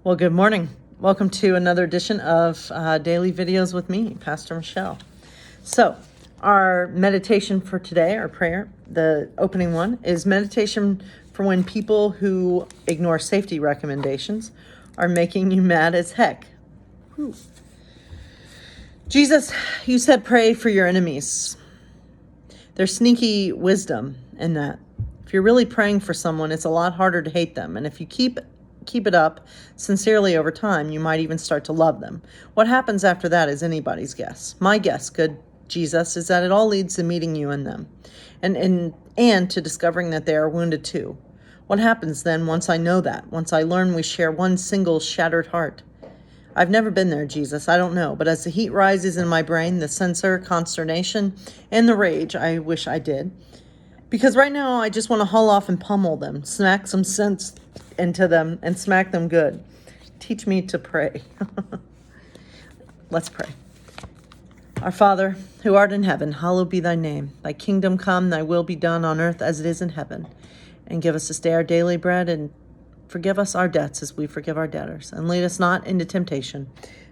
Well, good morning. Welcome to another edition of Daily Videos with me, Pastor Michelle. So, our meditation for today, our prayer, the opening one, is meditation for when people who ignore safety recommendations are making you mad as heck. Whew. Jesus, you said pray for your enemies. There's sneaky wisdom in that. If you're really praying for someone, it's a lot harder to hate them. And if you keep it up sincerely over time, you might even start to love them. What happens after that is anybody's guess. My guess, good Jesus, is that it all leads to meeting you and them and to discovering that they are wounded too. What happens then once I know that, once I learn we share one single shattered heart? I've never been there, Jesus. I don't know. But as the heat rises in my brain, the censor, consternation, and the rage, I wish I did. Because right now I just want to haul off and pummel them, smack some sense into them, and smack them good. Teach me to pray. Let's pray. Our Father, who art in heaven, hallowed be thy name. Thy kingdom come, thy will be done on earth as it is in heaven. And give us this day our daily bread, and forgive us our debts as we forgive our debtors. And lead us not into temptation,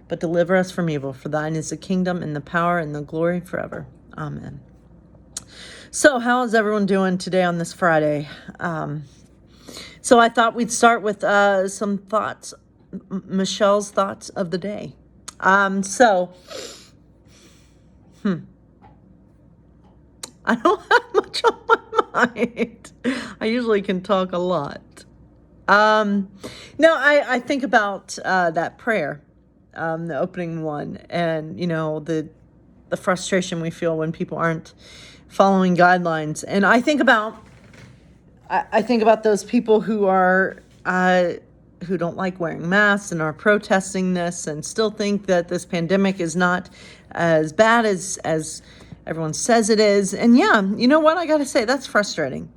but deliver us from evil. For thine is the kingdom and the power and the glory forever. Amen. So how is everyone doing today on this Friday? So I thought we'd start with some thoughts, Michelle's thoughts of the day. I don't have much on my mind. I usually can talk a lot. No, I think about that prayer, the opening one, and the frustration we feel when people aren't following guidelines. And I think about those people who are who don't like wearing masks and are protesting this and still think that this pandemic is not as bad as everyone says it is. And yeah, you know what? I got to say, that's frustrating.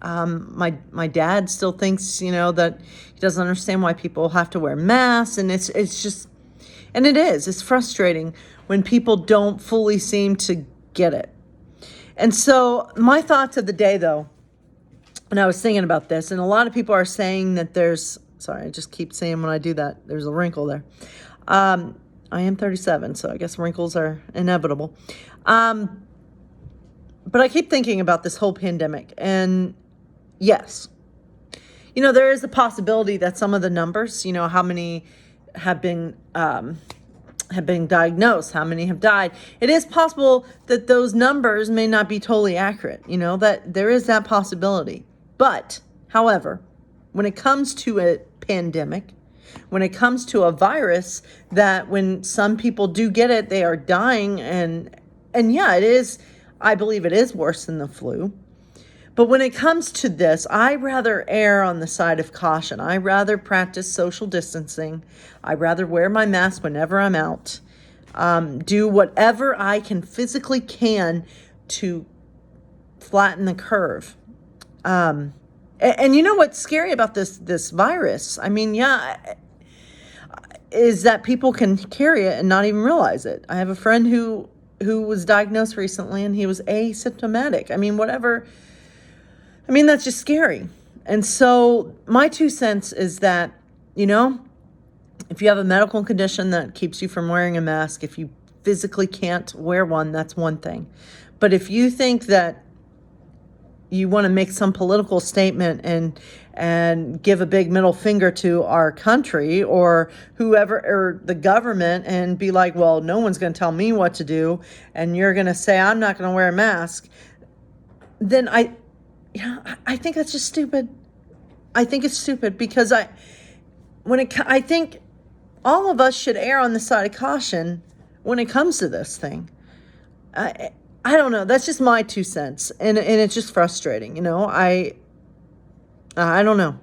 My dad still thinks, that he doesn't understand why people have to wear masks. And it's just, and it's frustrating when people don't fully seem to get it. And so my thoughts of the day, though, and I was thinking about this, and a lot of people are saying that I just keep saying when I do that, there's a wrinkle there. I am 37, so I guess wrinkles are inevitable. But I keep thinking about this whole pandemic, and yes, there is a possibility that some of the numbers, how many have been diagnosed, how many have died. It is possible that those numbers may not be totally accurate, that there is that possibility. But, however, when it comes to a pandemic, when it comes to a virus that when some people do get it, they are dying, and yeah, it is, I believe it is worse than the flu. But when it comes to this, I rather err on the side of caution. I rather practice social distancing. I rather wear my mask whenever I'm out. Do whatever I physically can to flatten the curve. And you know what's scary about this virus? I mean, yeah, is that people can carry it and not even realize it. I have a friend who was diagnosed recently, and he was asymptomatic. I mean, that's just scary. And so my 2 cents is that, if you have a medical condition that keeps you from wearing a mask, if you physically can't wear one, that's one thing. But if you think that you want to make some political statement and give a big middle finger to our country or whoever, or the government, and be like, well, no one's going to tell me what to do, and you're going to say I'm not going to wear a mask, then I think that's just stupid. I think it's stupid because I think all of us should err on the side of caution when it comes to this thing. I don't know. That's just my 2 cents, and it's just frustrating. I don't know.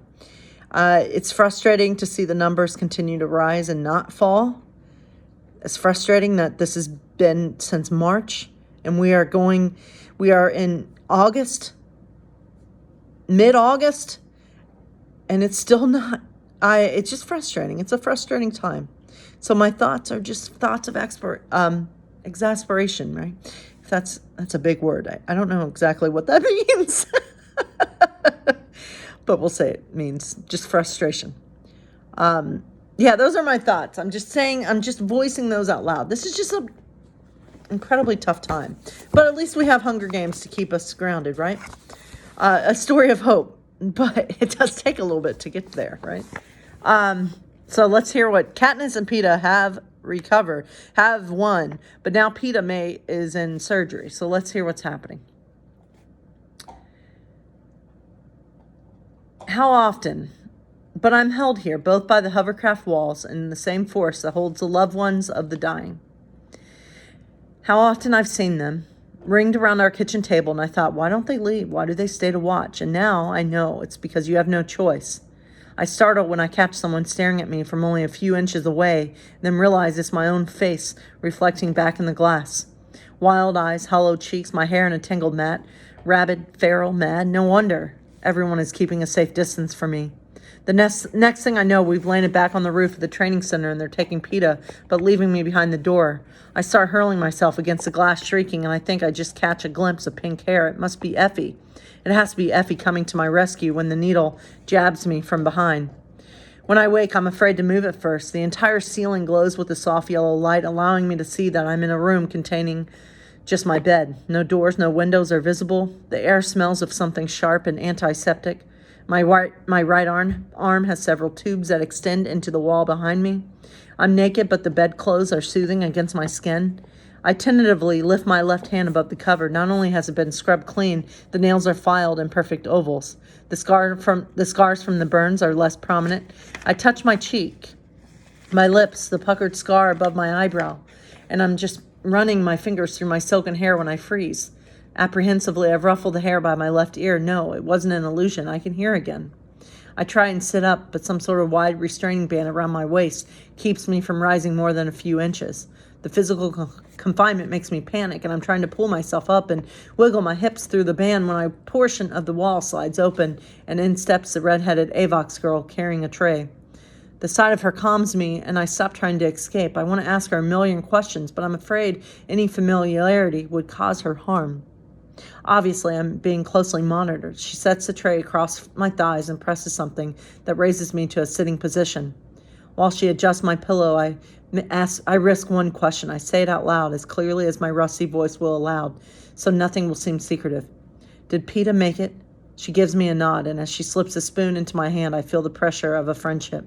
It's frustrating to see the numbers continue to rise and not fall. It's frustrating that this has been since March, and we are in August. Mid-August, and it's still not. It's just frustrating. It's a frustrating time. So my thoughts are just thoughts of exasperation, right? If that's a big word. I don't know exactly what that means, but we'll say it means just frustration. Yeah, those are my thoughts. I'm just voicing those out loud. This is just an incredibly tough time. But at least we have Hunger Games to keep us grounded, right? A story of hope. But it does take a little bit to get there, right? So let's hear what Katniss and Peeta have won. But now Peeta May is in surgery. So let's hear what's happening. How often? But I'm held here, both by the hovercraft walls and the same force that holds the loved ones of the dying. How often I've seen them, ringed around our kitchen table, and I thought, why don't they leave? Why do they stay to watch? And now I know it's because you have no choice. I startle when I catch someone staring at me from only a few inches away, then realize it's my own face reflecting back in the glass. Wild eyes, hollow cheeks, my hair in a tangled mat, rabid, feral, mad. No wonder everyone is keeping a safe distance from me. The next thing I know, we've landed back on the roof of the training center and they're taking Peeta, but leaving me behind the door. I start hurling myself against the glass, shrieking, and I think I just catch a glimpse of pink hair. It must be Effie. It has to be Effie coming to my rescue when the needle jabs me from behind. When I wake, I'm afraid to move at first. The entire ceiling glows with a soft yellow light, allowing me to see that I'm in a room containing just my bed. No doors, no windows are visible. The air smells of something sharp and antiseptic. My right arm has several tubes that extend into the wall behind me. I'm naked, but the bedclothes are soothing against my skin. I tentatively lift my left hand above the cover. Not only has it been scrubbed clean, the nails are filed in perfect ovals. The scars from the burns are less prominent. I touch my cheek, my lips, the puckered scar above my eyebrow, and I'm just running my fingers through my silken hair when I freeze. Apprehensively, I've ruffled the hair by my left ear. No, it wasn't an illusion. I can hear again. I try and sit up, but some sort of wide restraining band around my waist keeps me from rising more than a few inches. The physical confinement makes me panic, and I'm trying to pull myself up and wiggle my hips through the band when a portion of the wall slides open, and in steps the red-headed Avox girl carrying a tray. The sight of her calms me, and I stop trying to escape. I want to ask her a million questions, but I'm afraid any familiarity would cause her harm. Obviously, I'm being closely monitored. She sets the tray across my thighs and presses something that raises me to a sitting position. While she adjusts my pillow, I risk one question. I say it out loud, as clearly as my rusty voice will allow, so nothing will seem secretive. Did Peeta make it? She gives me a nod, and as she slips a spoon into my hand, I feel the pressure of a friendship.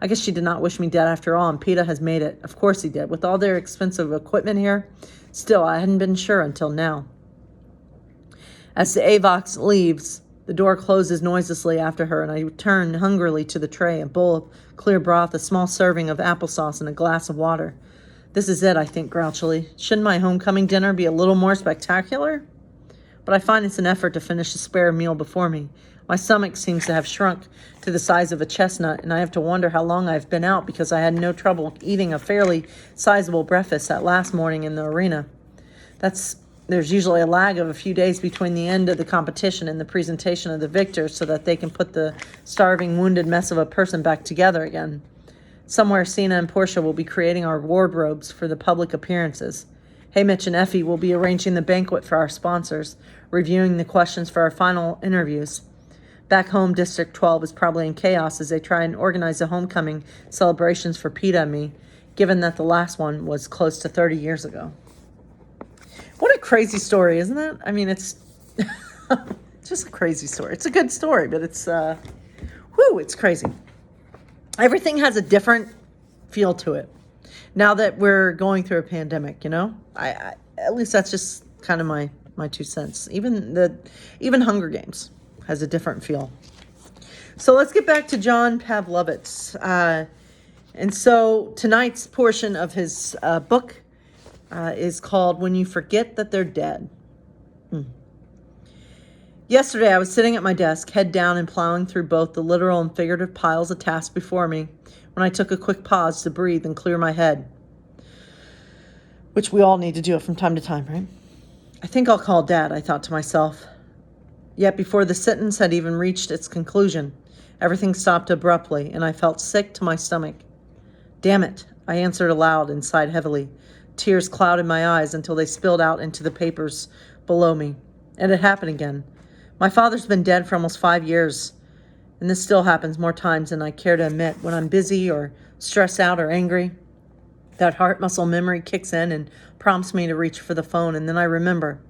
I guess she did not wish me dead after all, and Peeta has made it. Of course he did. With all their expensive equipment here, still, I hadn't been sure until now. As the Avox leaves, the door closes noiselessly after her, and I turn hungrily to the tray, a bowl of clear broth, a small serving of applesauce, and a glass of water. This is it, I think grouchily. Shouldn't my homecoming dinner be a little more spectacular? But I find it's an effort to finish the spare meal before me. My stomach seems to have shrunk to the size of a chestnut, and I have to wonder how long I've been out because I had no trouble eating a fairly sizable breakfast that last morning in the arena. There's usually a lag of a few days between the end of the competition and the presentation of the victors so that they can put the starving, wounded mess of a person back together again. Somewhere, Cena and Portia will be creating our wardrobes for the public appearances. Haymitch and Effie will be arranging the banquet for our sponsors, reviewing the questions for our final interviews. Back home, District 12 is probably in chaos as they try and organize the homecoming celebrations for Peeta and me, given that the last one was close to 30 years ago. What a crazy story, isn't it? I mean, it's just a crazy story. It's a good story, but it's crazy. Everything has a different feel to it now that we're going through a pandemic, you know? I at least that's just kind of my 2 cents. Even Hunger Games has a different feel. So let's get back to John Pavlovitz. And so tonight's portion of his book is called When You Forget That They're Dead. Yesterday, I was sitting at my desk, head down and plowing through both the literal and figurative piles of tasks before me, when I took a quick pause to breathe and clear my head. Which we all need to do it from time to time, right? I think I'll call Dad, I thought to myself. Yet before the sentence had even reached its conclusion, everything stopped abruptly, and I felt sick to my stomach. Damn it, I answered aloud and sighed heavily. Tears clouded my eyes until they spilled out into the papers below me. And it happened again. My father's been dead for almost 5 years, And this still happens more times than I care to admit. When I'm busy or stressed out or angry, that heart muscle memory kicks in and prompts me to reach for the phone. And then I remember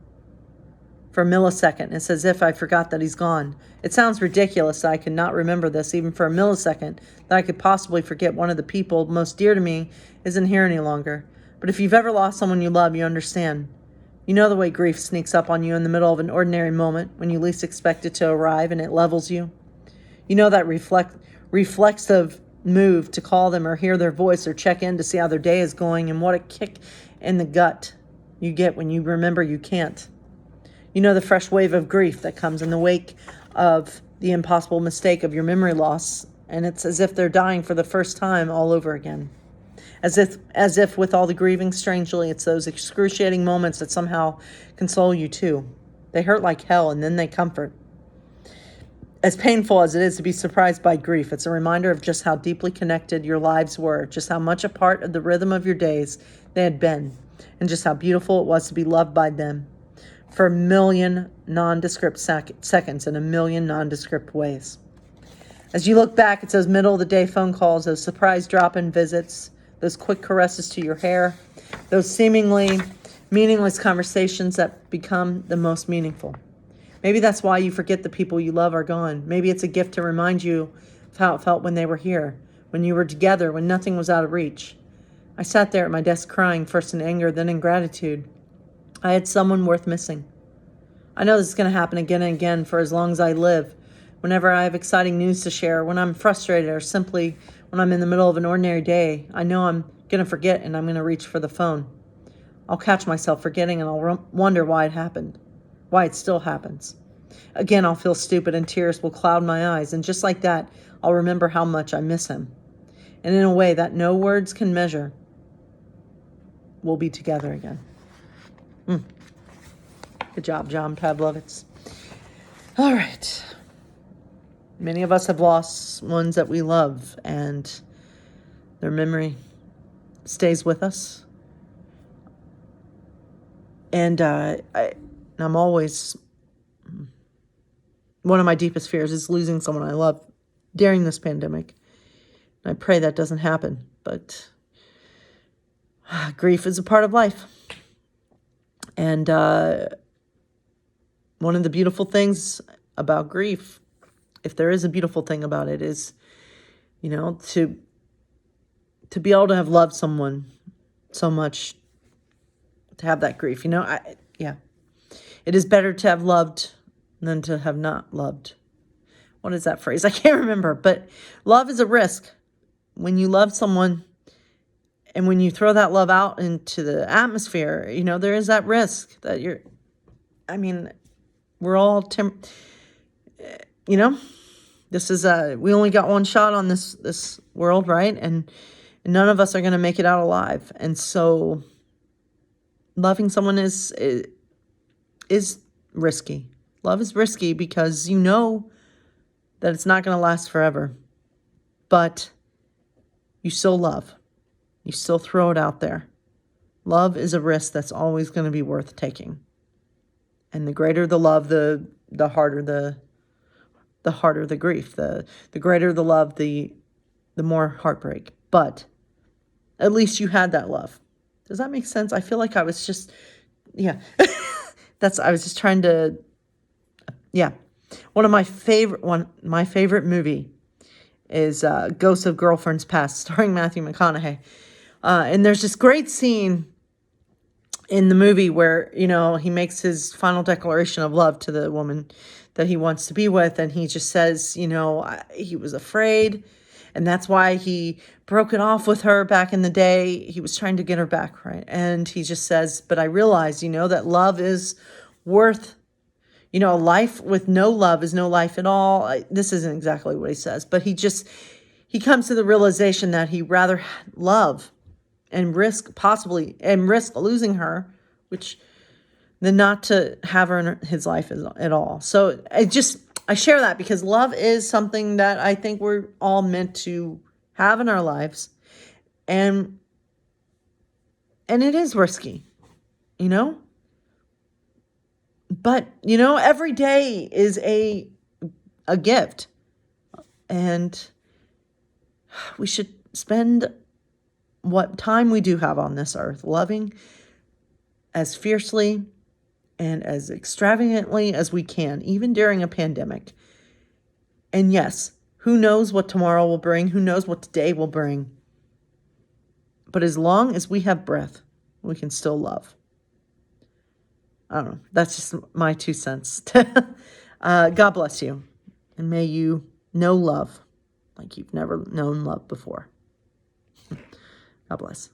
for a millisecond. It's as if I forgot that he's gone. It sounds ridiculous that I could not remember this even for a millisecond, that I could possibly forget one of the people most dear to me isn't here any longer. But if you've ever lost someone you love, you understand. You know the way grief sneaks up on you in the middle of an ordinary moment when you least expect it to arrive and it levels you. You know that reflexive move to call them or hear their voice or check in to see how their day is going, and what a kick in the gut you get when you remember you can't. You know the fresh wave of grief that comes in the wake of the impossible mistake of your memory loss, and it's as if they're dying for the first time all over again. As if with all the grieving, strangely, it's those excruciating moments that somehow console you too. They hurt like hell, and then they comfort. As painful as it is to be surprised by grief, it's a reminder of just how deeply connected your lives were, just how much a part of the rhythm of your days they had been, and just how beautiful it was to be loved by them for a million nondescript seconds in a million nondescript ways. As you look back, it's those middle-of-the-day phone calls, those surprise drop-in visits, those quick caresses to your hair, those seemingly meaningless conversations that become the most meaningful. Maybe that's why you forget the people you love are gone. Maybe it's a gift to remind you of how it felt when they were here, when you were together, when nothing was out of reach. I sat there at my desk crying, first in anger, then in gratitude. I had someone worth missing. I know this is going to happen again and again for as long as I live. Whenever I have exciting news to share, when I'm frustrated, or simply when I'm in the middle of an ordinary day, I know I'm going to forget and I'm going to reach for the phone. I'll catch myself forgetting and I'll wonder why it happened, why it still happens. Again, I'll feel stupid and tears will cloud my eyes. And just like that, I'll remember how much I miss him. And in a way that no words can measure, we'll be together again. Good job, John Pavlovitz. All right. Many of us have lost ones that we love, and their memory stays with us. And I'm always, one of my deepest fears is losing someone I love during this pandemic. And I pray that doesn't happen, but grief is a part of life. And one of the beautiful things about grief, if there is a beautiful thing about it, is, to be able to have loved someone so much, to have that grief. It is better to have loved than to have not loved. What is that phrase? I can't remember, but love is a risk. When you love someone and when you throw that love out into the atmosphere, there is that risk that we're all, this is we only got one shot on this world, right? And none of us are going to make it out alive. And so loving someone is risky. Love is risky because you know that it's not going to last forever. But you still love. You still throw it out there. Love is a risk that's always going to be worth taking. And the greater the love, the harder the harder the grief. The greater the love, the more heartbreak. But at least you had that love. Does that make sense? I feel like I was just, I was just trying to, my favorite movie is Ghosts of Girlfriends Past, starring Matthew McConaughey. And there's this great scene in the movie where, he makes his final declaration of love to the woman that he wants to be with. And he just says, he was afraid. And that's why he broke it off with her back in the day. He was trying to get her back, right? And he just says, but I realize, that love is worth, a life with no love is no life at all. This isn't exactly what he says, but he comes to the realization that he'd rather love and risk losing her, than not to have her in his life at all. So I share that because love is something that I think we're all meant to have in our lives. And it is risky, But, every day is a gift. And we should spend what time we do have on this earth loving as fiercely and as extravagantly as we can, even during a pandemic. And yes, who knows what tomorrow will bring? Who knows what today will bring? But as long as we have breath, we can still love. I don't know. That's just my 2 cents. God bless you. And may you know love like you've never known love before. God bless.